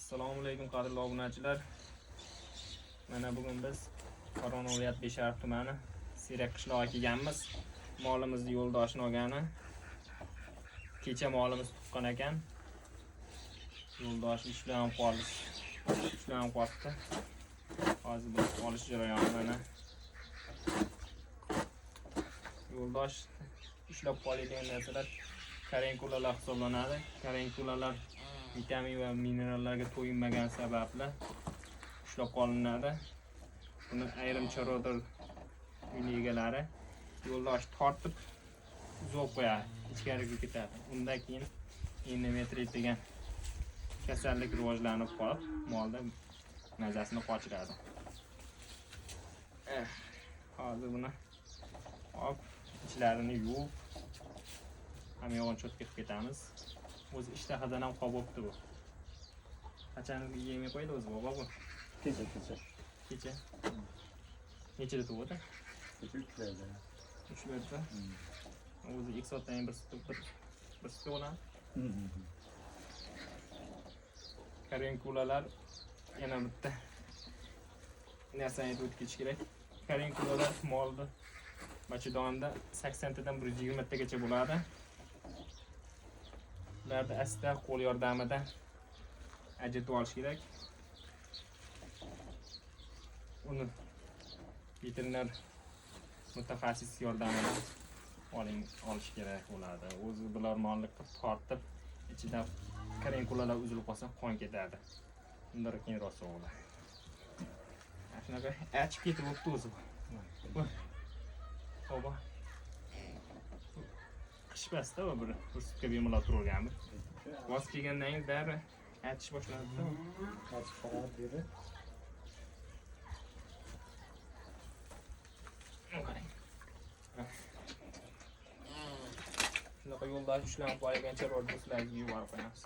Assalomu alaykum qadrli obunachilar. Mana bugun biz Farg'ona viloyat Beshariq tumani Siyrak qishlog'iga kelganmiz. Molimizni yo'ldoshni olgani. Kecha molimiz tuqqan ekan. Yo'ldosh ishlanib qoldi. Hozir biz olish jarayoni mana. Yo'ldosh ishlab qoladigan narsalar karenkulalar hisoblanadi. Karenkulalar vitamin va minerallarga to'yinmagan sababli ushlab qolinadi. Buni ayrim chorvador uy egalari yo'ldosh tortib uzoq qo'yadi, ichkariga ketadi. Undan keyin endometrit degan kasallik rivojlanib qolib, molda mazasini qochiradi. Hozir buni olib, ichlarini yuvib, hamyog'ini cho'tkib ketamiz. O'zi ishtahadan ham qolibdi bu. Qachon yemay qo'ydi o'zi bobo bu? Kecha. Nechida tug'di? Kecha 3 larda. 3 larda. O'zi 2 soatdan bir suti bo'ladi. Karenkulalar yana bitta narsani aytib o'tish kerak. Karenkulalar molda bachadonda 80 tadan 120 tagacha bo'ladi. Ularni asta qo'l yordamida ajratib olish kerak. Uni veterinar mutaxassis yordamida olish kerak bo'ladi. O'zi bular molni tortib, ichida karenkulalar uzilib qolsa qon ketadi. Undan keyin rosa bo'ladi. Shunaqa achib ketib o'tdi o'zi. Xo'p. Qishmasda va bir sutga bemalol turganmi? Voz kelgandan keyin bari achish boshlanadi. Qochib qoladi dedi. Shunaqa yo'ldosh ushlanib qolgancha ro'zlarga yuborib qo'yamiz.